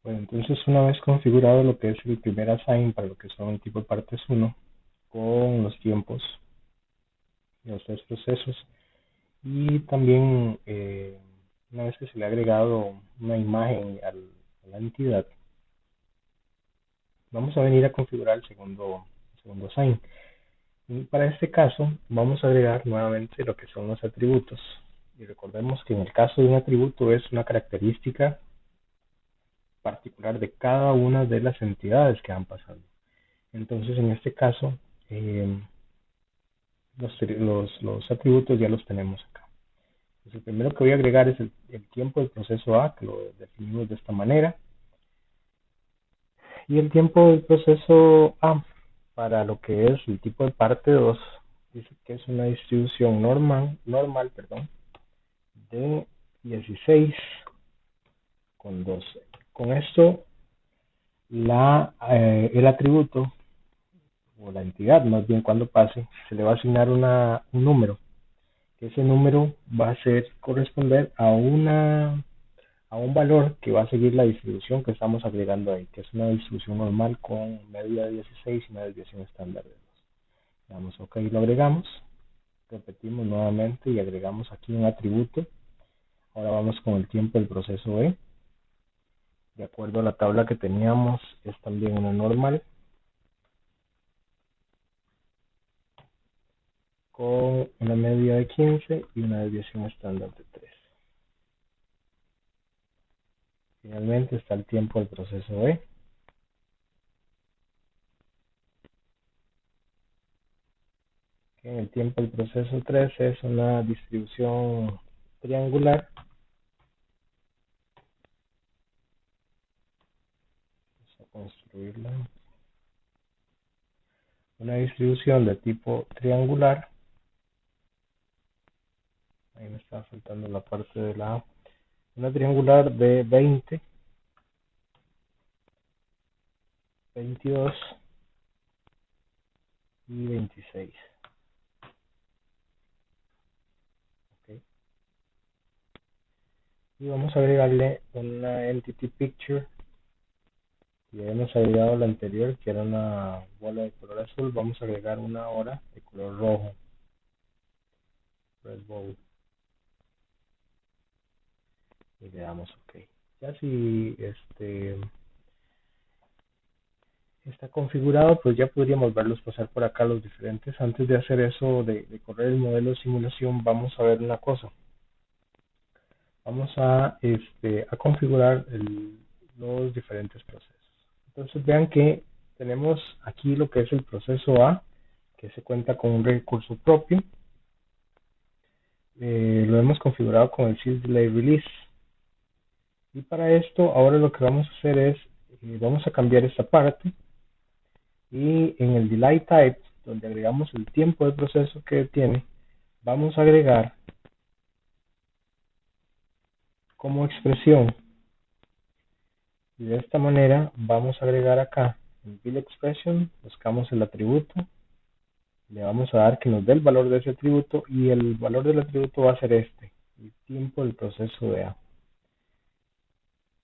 Bueno, entonces una vez configurado lo que es el primer assign para lo que son el tipo de partes uno con los tiempos de los tres procesos y también una vez que se le ha agregado una imagen a la entidad, vamos a venir a configurar el segundo assign. Y para este caso vamos a agregar nuevamente lo que son los atributos. Y recordemos que en el caso de un atributo es una característica particular de cada una de las entidades que han pasado. Entonces, en este caso, eh, los atributos ya los tenemos acá. Entonces, el primero que voy a agregar es el tiempo del proceso A, que lo definimos de esta manera. Y el tiempo del proceso A, para lo que es el tipo de parte 2, dice que es una distribución normal de 16 con 12. Con esto, el atributo o la entidad, más bien cuando pase, se le va a asignar un número. Ese número va a ser corresponder a un valor que va a seguir la distribución que estamos agregando ahí, que es una distribución normal con media de 16 y una desviación estándar de 2. Le damos OK, lo agregamos, repetimos nuevamente y agregamos aquí un atributo. Ahora vamos con el tiempo del proceso E. De acuerdo a la tabla que teníamos, es también una normal con una media de 15 y una desviación estándar de 3. Finalmente está el tiempo del proceso E. En el tiempo del proceso 3 es una distribución triangular. Vamos a construirla. Una distribución de tipo triangular. Ahí me está faltando la parte de la A. Una triangular de 20, 22 y 26. ¿Okay? Y vamos a agregarle una entity picture. Ya hemos agregado la anterior, que era una bola de color azul. Vamos a agregar una ahora de color rojo. Red ball. Y le damos OK. Ya si está configurado, pues ya podríamos verlos pasar por acá los diferentes. Antes de hacer eso, de correr el modelo de simulación, vamos a ver una cosa. Vamos a configurar los diferentes procesos. Entonces vean que tenemos aquí lo que es el proceso A, que se cuenta con un recurso propio. Lo hemos configurado con el Sys Delay Release. Y para esto, ahora lo que vamos a hacer es, vamos a cambiar esta parte. Y en el delay type, donde agregamos el tiempo de proceso que tiene, vamos a agregar como expresión. Y de esta manera vamos a agregar acá en build expression, buscamos el atributo, le vamos a dar que nos dé el valor de ese atributo y el valor del atributo va a ser este, el tiempo del proceso de A.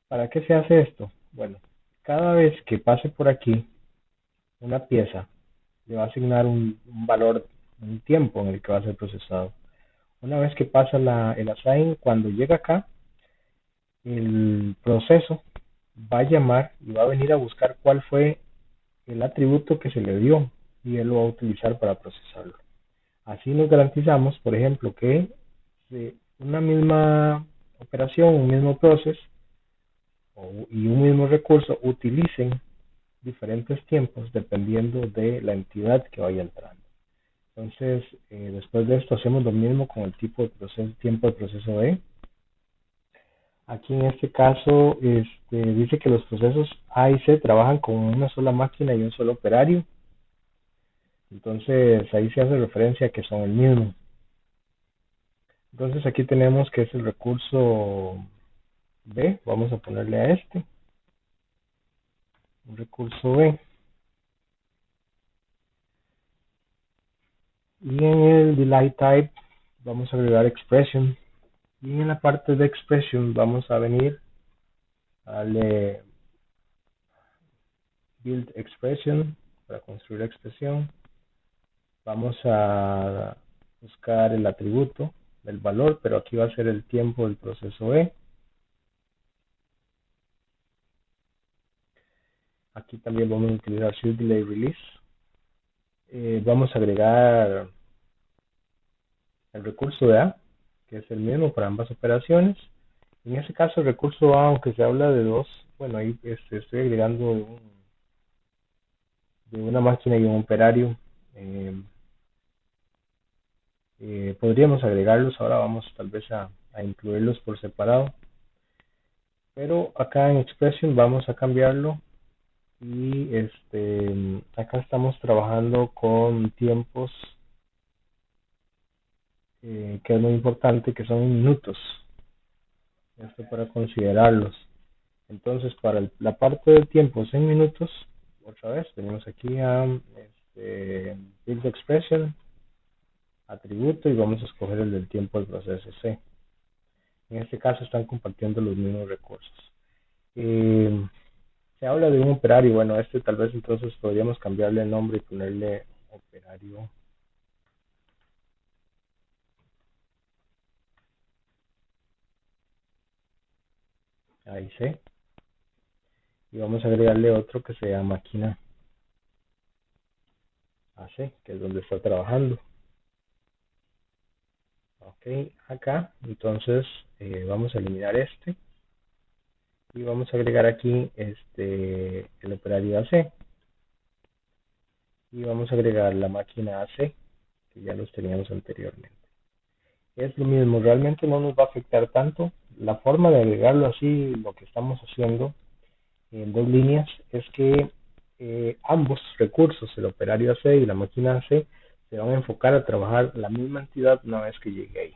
¿Para qué se hace esto? Bueno, cada vez que pase por aquí una pieza, le va a asignar un valor, un tiempo en el que va a ser procesado. Una vez que pasa el assign, cuando llega acá, el proceso va a llamar y va a venir a buscar cuál fue el atributo que se le dio y él lo va a utilizar para procesarlo. Así nos garantizamos, por ejemplo, que una misma operación, un mismo proceso y un mismo recurso utilicen diferentes tiempos dependiendo de la entidad que vaya entrando. Entonces, después de esto hacemos lo mismo con el tipo de proceso, tiempo de proceso E. Aquí en este caso dice que los procesos A y C trabajan con una sola máquina y un solo operario. Entonces ahí se hace referencia a que son el mismo. Entonces aquí tenemos que es el recurso B. Vamos a ponerle a un recurso B. Y en el delay type vamos a agregar expression. Y en la parte de expression vamos a venir a darle build expression para construir la expresión. Vamos a buscar el atributo del valor, pero aquí va a ser el tiempo del proceso E. Aquí también vamos a utilizar shift delay release. Vamos a agregar el recurso de A, que es el mismo para ambas operaciones. En este caso el recurso A, aunque se habla de dos, bueno, ahí estoy agregando de una máquina y un operario. Podríamos agregarlos, ahora vamos tal vez a incluirlos por separado, pero acá en expression vamos a cambiarlo y acá estamos trabajando con tiempos que es muy importante, que son minutos, esto para considerarlos. Entonces para la parte de tiempos en minutos, otra vez venimos aquí a build expression, atributo, y vamos a escoger el del tiempo del proceso C. En este caso están compartiendo los mismos recursos. Se habla de un operario, bueno, tal vez entonces podríamos cambiarle el nombre y ponerle operario A y C, y vamos a agregarle otro que sea máquina AC, que es donde está trabajando. Ok, acá entonces vamos a eliminar y vamos a agregar aquí el operario AC, y vamos a agregar la máquina AC, que ya los teníamos anteriormente. Es lo mismo, realmente no nos va a afectar tanto. La forma de agregarlo así, lo que estamos haciendo en dos líneas, es que ambos recursos, el operario AC y la máquina AC, se van a enfocar a trabajar la misma entidad una vez que llegue ahí.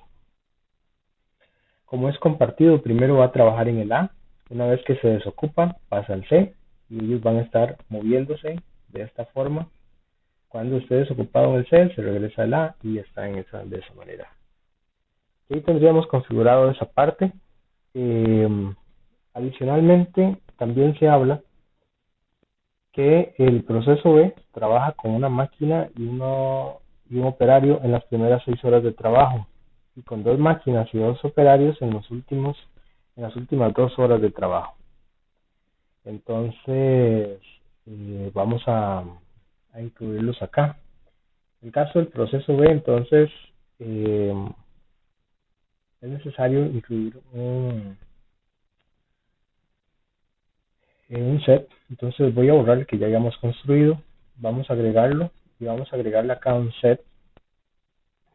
Como es compartido, primero va a trabajar en el A, una vez que se desocupa, pasa al C, y ellos van a estar moviéndose de esta forma. Cuando esté desocupado en el C, se regresa al A y está de esa manera. Ahí tendríamos configurado esa parte. Adicionalmente, también se habla que el proceso B trabaja con una máquina y un operario en las primeras 6 horas de trabajo, y con dos máquinas y dos operarios en las últimas 2 horas de trabajo. Entonces, vamos a incluirlos acá. En el caso del proceso B, entonces, es necesario incluir un set. Entonces voy a borrar el que ya hayamos construido, vamos a agregarlo y vamos a agregarle acá un set.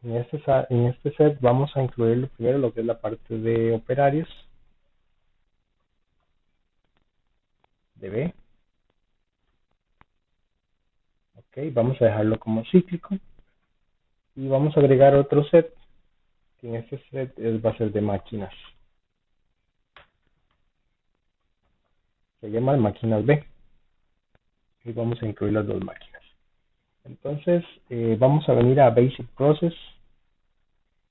En este set vamos a incluir primero lo que es la parte de operarios de B. Ok, vamos a dejarlo como cíclico y vamos a agregar otro set, que en este set va a ser de máquinas, se llama máquinas B, y vamos a incluir las dos máquinas. Entonces vamos a venir a Basic Process.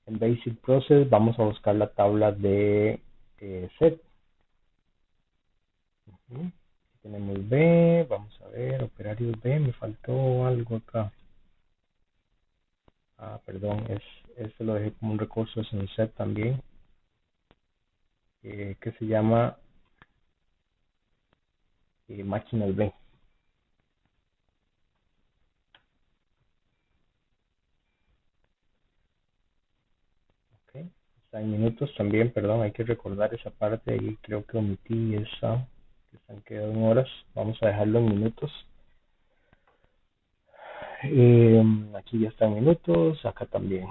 En Basic Process vamos a buscar la tabla de set. Tenemos B, vamos a ver, operarios B, me faltó algo acá. Perdón, este lo dejé como un recurso, es un set también, que se llama máquinas B. Okay. Está en minutos también, perdón, hay que recordar esa parte, ahí creo que omití esa, que están quedando en horas, vamos a dejarlo en minutos. Aquí ya está en minutos, acá también.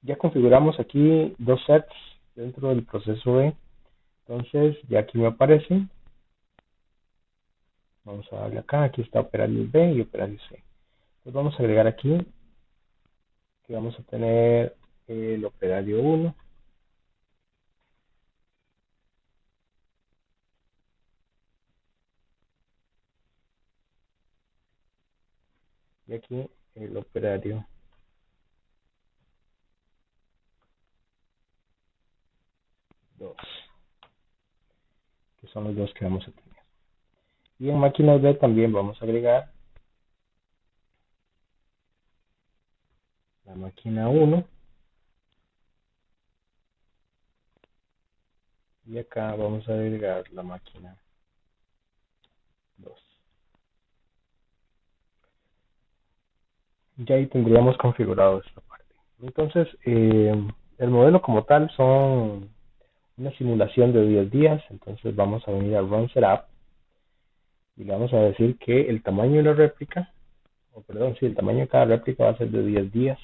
Ya configuramos aquí dos sets dentro del proceso B, entonces ya aquí me aparecen. Vamos a darle acá, aquí está operario B y operario C. Entonces vamos a agregar aquí que vamos a tener el operario 1, y aquí el operario 2. son los dos que vamos a tener. Y en máquinas B también vamos a agregar la máquina 1 y acá vamos a agregar la máquina 2. Ya ahí tendríamos configurado esta parte. Entonces, el modelo como tal son una simulación de 10 días. Entonces vamos a venir a Run Setup y le vamos a decir que el tamaño de la réplica, el tamaño de cada réplica va a ser de 10 días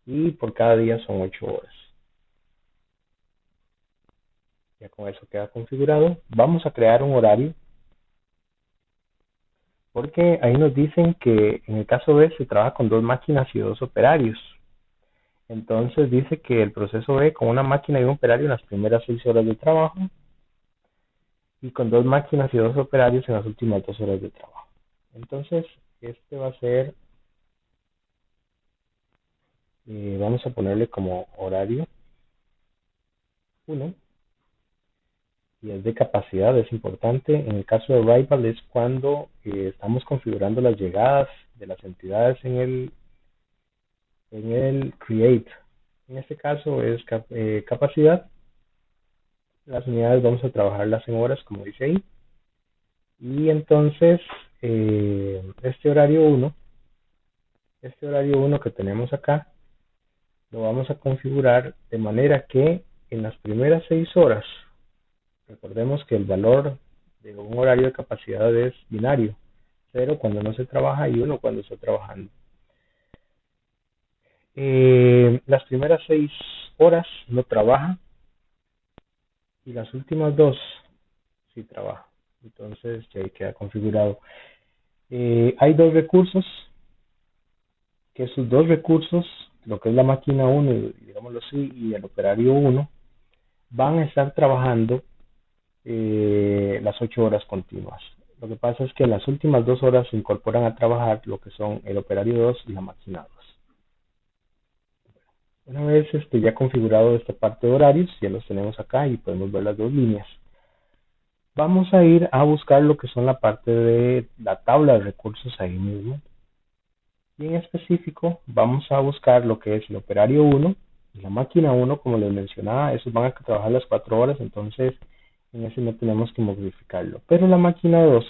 y por cada día son 8 horas. Ya con eso queda configurado. Vamos a crear un horario porque ahí nos dicen que en el caso B se trabaja con 2 máquinas y 2 operarios. Entonces dice que el proceso B con una máquina y un operario en las primeras 6 horas de trabajo y con 2 máquinas y 2 operarios en las últimas 2 horas de trabajo. Entonces este va a ser, vamos a ponerle como horario 1 y es de capacidad, es importante. En el caso de Arrival es cuando estamos configurando las llegadas de las entidades en el Create. En este caso es capacidad. Las unidades vamos a trabajarlas en horas, como dice ahí. Y entonces, este horario 1 que tenemos acá, lo vamos a configurar de manera que en las primeras 6 horas, recordemos que el valor de un horario de capacidad es binario, 0 cuando no se trabaja y 1 cuando está trabajando. Las primeras 6 horas no trabaja y las últimas 2 sí trabaja. Entonces ya queda configurado. Hay 2 recursos, que esos 2 recursos, lo que es la máquina 1, digámoslo así, y el operario 1, van a estar trabajando las 8 horas continuas. Lo que pasa es que en las últimas 2 horas se incorporan a trabajar lo que son el operario 2 y la máquina 2. Una vez ya configurado esta parte de horarios, ya los tenemos acá y podemos ver las 2 líneas. Vamos a ir a buscar lo que son la parte de la tabla de recursos ahí mismo. Y en específico vamos a buscar lo que es el operario 1 y la máquina 1, como les mencionaba, esos van a trabajar las 4 horas, entonces en ese no tenemos que modificarlo. Pero la máquina 2,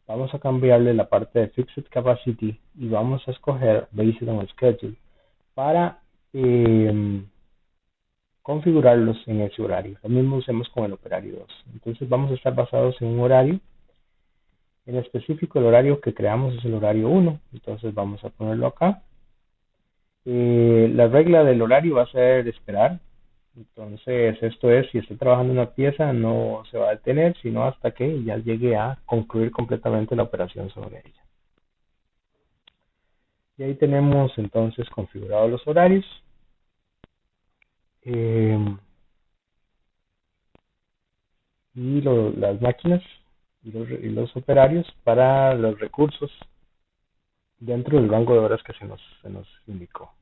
vamos a cambiarle la parte de Fixed Capacity y vamos a escoger Based on Schedule para configurarlos en ese horario. Lo mismo usemos con el operario 2. Entonces vamos a estar basados en un horario. En específico, el horario que creamos es el horario 1. Entonces vamos a ponerlo acá. La regla del horario va a ser esperar. Entonces esto es, si está trabajando una pieza, no se va a detener, sino hasta que ya llegue a concluir completamente la operación sobre ella. Y ahí tenemos entonces configurados los horarios. Y las máquinas y los operarios para los recursos dentro del rango de horas que se nos indicó.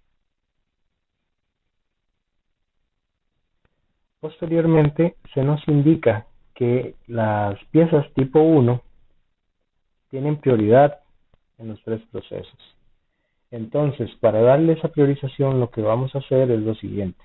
Posteriormente se nos indica que las piezas tipo 1 tienen prioridad en los 3 procesos. Entonces, para darle esa priorización, lo que vamos a hacer es lo siguiente.